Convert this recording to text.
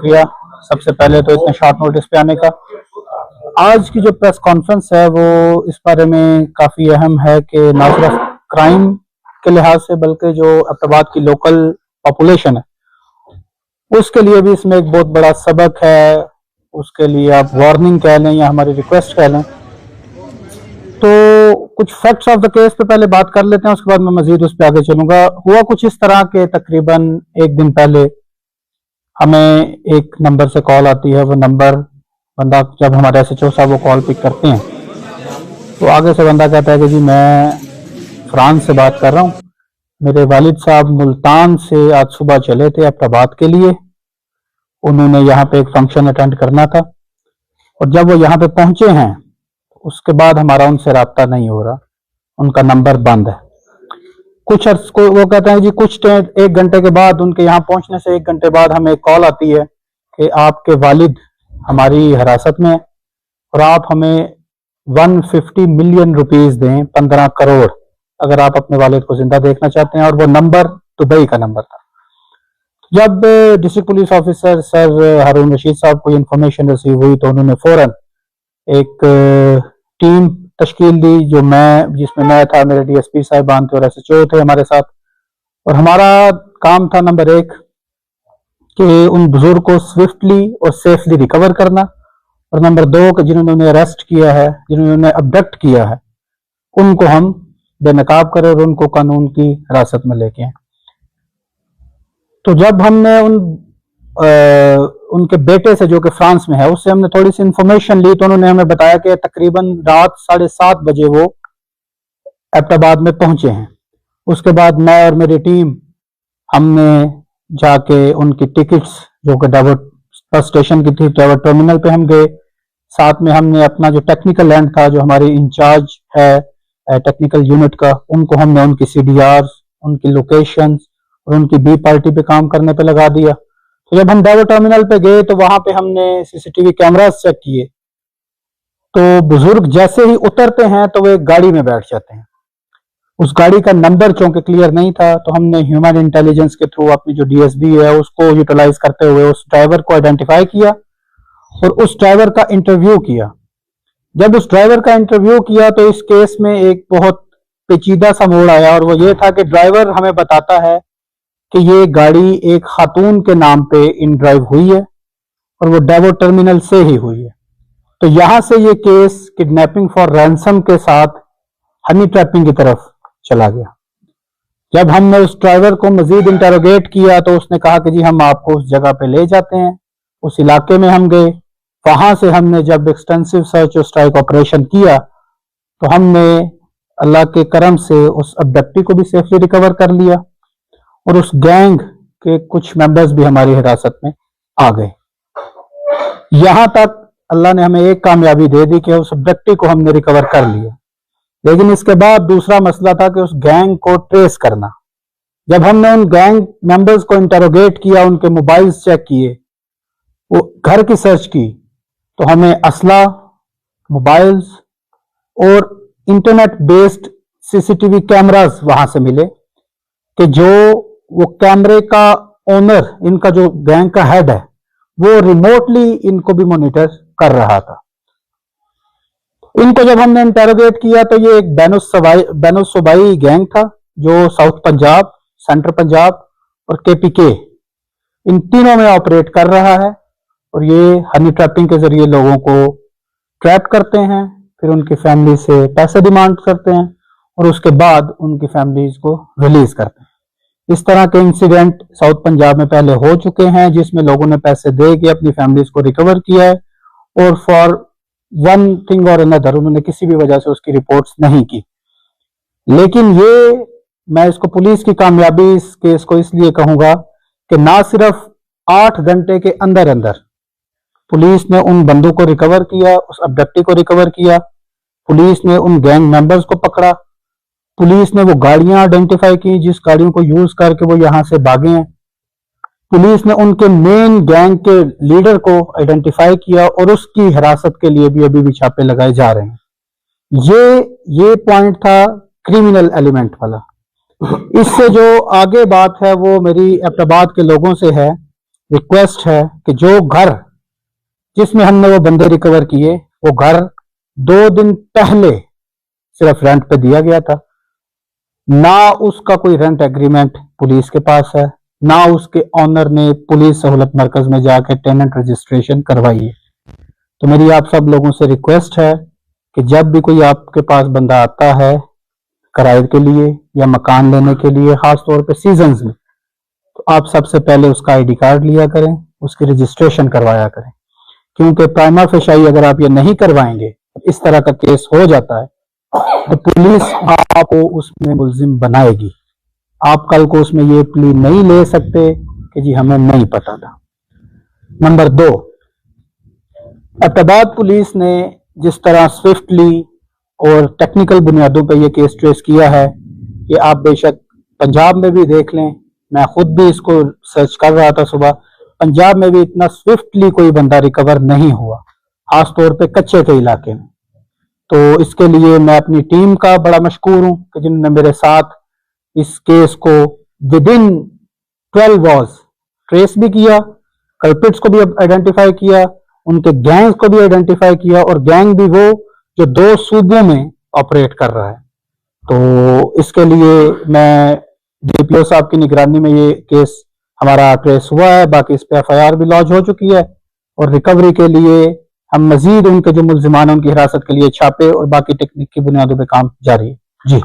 शुक्रिया सबसे पहले तो इतने शॉर्ट नोटिस पे आने का। आज की जो प्रेस कॉन्फ्रेंस है वो इस बारे में काफ़ी अहम है कि ना सिर्फ क्राइम के लिहाज से बल्कि जो एबटाबाद की लोकल पॉपुलेशन है उसके लिए भी इसमें एक बहुत बड़ा सबक है। उसके लिए आप वार्निंग कह लें या हमारी रिक्वेस्ट कह लें। तो कुछ फैक्ट्स ऑफ द केस पे पहले बात कर लेते हैं, उसके बाद मैं मजीद उस पर आगे चलूंगा। हुआ कुछ इस तरह के तकरीबन एक दिन पहले हमें एक नंबर से कॉल आती है। वो नंबर बंदा जब हमारे SHO साहब वो कॉल पिक करते हैं तो आगे से बंदा कहता है कि जी मैं फ्रांस से बात कर रहा हूँ, मेरे वालिद साहब मुल्तान से आज सुबह चले थे एबटाबाद के लिए, उन्होंने यहाँ पे एक फंक्शन अटेंड करना था और जब वो यहाँ पे पहुंचे हैं उसके बाद हमारा उनसे रब्ता नहीं हो रहा, उनका नंबर बंद है। कुछ वो कहते हैं जी कुछ एक घंटे के बाद, उनके यहाँ पहुंचने से एक घंटे बाद हमें कॉल आती है कि आपके वालिद हमारी हिरासत में और आप हमें 150 मिलियन रुपीस दें, 15 करोड़, अगर आप अपने वालिद को जिंदा देखना चाहते हैं। और वो नंबर दुबई का नंबर था। जब डिस्ट्रिक्ट पुलिस ऑफिसर सर हारून रशीद साहब को इन्फॉर्मेशन रिसीव हुई तो उन्होंने फौरन एक टीम तश्कील दी जिसमें मैं था, मेरे DSP साहिबान थे और SHO थे हमारे साथ। और हमारा काम था नंबर 1 कि उन बुजुर्ग को स्विफ्टली और सेफली रिकवर करना, और नंबर 2 कि जिन्होंने उन्हें अरेस्ट किया है, जिन्होंने उन्हें अबडक्ट किया है, उनको हम बेनकाब करें और उनको कानून की हिरासत में लेके आए। तो जब हमने उनके बेटे से जो कि फ्रांस में है उससे हमने थोड़ी सी इंफॉर्मेशन ली तो उन्होंने हमें बताया कि तकरीबन रात 7:30 बजे वो एबटाबाद में पहुंचे हैं। उसके बाद मैं और मेरी टीम हमने जाके उनकी टिकट्स जो कि बस स्टेशन की थी, डाइवर्ट टर्मिनल पे हम गए। साथ में हमने अपना जो टेक्निकल एंड था, जो हमारी इंचार्ज है टेक्निकल यूनिट का, उनको हमने उनकी CDRs, उनकी लोकेशंस और उनकी B पार्टी पे काम करने पे लगा दिया। तो जब हम डाइवर टर्मिनल पे गए तो वहां पे हमने CCTV कैमरास चेक किए तो बुजुर्ग जैसे ही उतरते हैं तो वो एक गाड़ी में बैठ जाते हैं। उस गाड़ी का नंबर चूंकि क्लियर नहीं था तो हमने ह्यूमन इंटेलिजेंस के थ्रू अपनी जो DSB है उसको यूटिलाइज करते हुए उस ड्राइवर को आइडेंटिफाई किया और उस ड्राइवर का इंटरव्यू किया। जब उस ड्राइवर का इंटरव्यू किया तो इस केस में एक बहुत पेचीदा सा मोड़ आया और वो ये था कि ड्राइवर हमें बताता है कि ये गाड़ी एक खातून के नाम पे इन ड्राइव हुई है और वो डाइवर टर्मिनल से ही हुई है। तो यहां से ये केस किडनैपिंग फॉर रैंसम के साथ हनी ट्रैपिंग की तरफ चला गया। जब हमने उस ड्राइवर को मजीद इंटरोगेट किया तो उसने कहा कि जी हम आपको उस जगह पे ले जाते हैं। उस इलाके में हम गए, वहां से हमने जब एक्सटेंसिव सर्च और स्ट्राइक ऑपरेशन किया तो हमने अल्लाह के करम से उस अबडक्टी को भी सेफली रिकवर कर लिया और उस गैंग के कुछ मेंबर्स भी हमारी हिरासत में आ गए। यहां तक अल्लाह ने हमें एक कामयाबी दे दी कि उस अबडक्टी को हमने रिकवर कर लिया, लेकिन इसके बाद दूसरा मसला था कि उस गैंग को ट्रेस करना। जब हमने उन गैंग मेंबर्स को इंटरोगेट किया, उनके मोबाइल्स चेक किए, वो घर की सर्च की, तो हमें असला, मोबाइल्स और इंटरनेट बेस्ड CCTV कैमरास वहां से मिले कि जो वो कैमरे का ओनर, इनका जो गैंग का हेड है, वो रिमोटली इनको भी मॉनिटर कर रहा था। इनको जब हमने इंटरोगेट किया तो ये एक बैनुसबाई गैंग था जो साउथ पंजाब, सेंट्रल पंजाब और KPK इन तीनों में ऑपरेट कर रहा है और ये हनी ट्रैपिंग के जरिए लोगों को ट्रैप करते हैं, फिर उनकी फैमिली से पैसे डिमांड करते हैं और उसके बाद उनकी फैमिलीज को रिलीज करते हैं। इस तरह के इंसिडेंट साउथ पंजाब में पहले हो चुके हैं जिसमें लोगों ने पैसे दे के अपनी फैमिलीज को रिकवर किया है और फॉर वन थिंग और अनदर उन्होंने किसी भी वजह से उसकी रिपोर्ट्स नहीं की। लेकिन ये मैं इसको पुलिस की कामयाबी इस केस को इसलिए कहूंगा कि ना सिर्फ 8 घंटे के अंदर अंदर पुलिस ने उन बंदों को रिकवर किया, उस अबडक्टी को रिकवर किया, पुलिस ने उन गैंग मेंबर्स को पकड़ा, पुलिस ने वो गाड़ियां आइडेंटिफाई की जिस गाड़ियों को यूज करके वो यहां से भागे हैं, पुलिस ने उनके मेन गैंग के लीडर को आइडेंटिफाई किया और उसकी हिरासत के लिए भी अभी भी छापे लगाए जा रहे हैं। ये पॉइंट था क्रिमिनल एलिमेंट वाला। इससे जो आगे बात है वो मेरी एबटाबाद के लोगों से है। रिक्वेस्ट है कि जो घर जिसमें हमने वो बंदे रिकवर किए, वो घर 2 दिन पहले सिर्फ रेंट पे दिया गया था, ना उसका कोई रेंट एग्रीमेंट पुलिस के पास है, ना उसके ऑनर ने पुलिस सहूलत मरकज में जाकर टेनेंट रजिस्ट्रेशन करवाई है। तो मेरी आप सब लोगों से रिक्वेस्ट है कि जब भी कोई आपके पास बंदा आता है किराए के लिए या मकान लेने के लिए, खास तौर पे सीजन्स में, तो आप सबसे पहले उसका आईडी कार्ड लिया करें, उसकी रजिस्ट्रेशन करवाया करें, क्योंकि प्राइमा फेशाई अगर आप ये नहीं करवाएंगे, इस तरह का केस हो जाता है तो पुलिस आपको उसमें मुल्जिम बनाएगी। आप कल को उसमें ये प्ली नहीं ले सकते कि जी हमें नहीं पता था। नंबर 2, एबटाबाद पुलिस ने जिस तरह स्विफ्टली और टेक्निकल बुनियादों पर यह केस ट्रेस किया है, ये आप बेशक पंजाब में भी देख लें, मैं खुद भी इसको सर्च कर रहा था सुबह, पंजाब में भी इतना स्विफ्टली कोई बंदा रिकवर नहीं हुआ, खास तौर पे कच्चे के इलाके में। तो इसके लिए मैं अपनी टीम का बड़ा मशकूर हूं कि जिन्होंने मेरे साथ इस केस को विद इन 12 आवर्स ट्रेस भी किया, कल्प्रिट्स को भी आइडेंटिफाई किया, उनके गैंग को भी आइडेंटिफाई किया, और गैंग भी वो जो 2 सूबों में ऑपरेट कर रहा है। तो इसके लिए मैं डीपीओ साहब की निगरानी में ये केस हमारा ट्रेस हुआ है, बाकी इस पे एफआईआर भी लॉन्च हो चुकी है, और रिकवरी के लिए हम मजीद उनके जो मुल्जिमान उनकी हिरासत के लिए छापे और बाकी टेक्निक की बुनियादों पे काम जारी है। जी।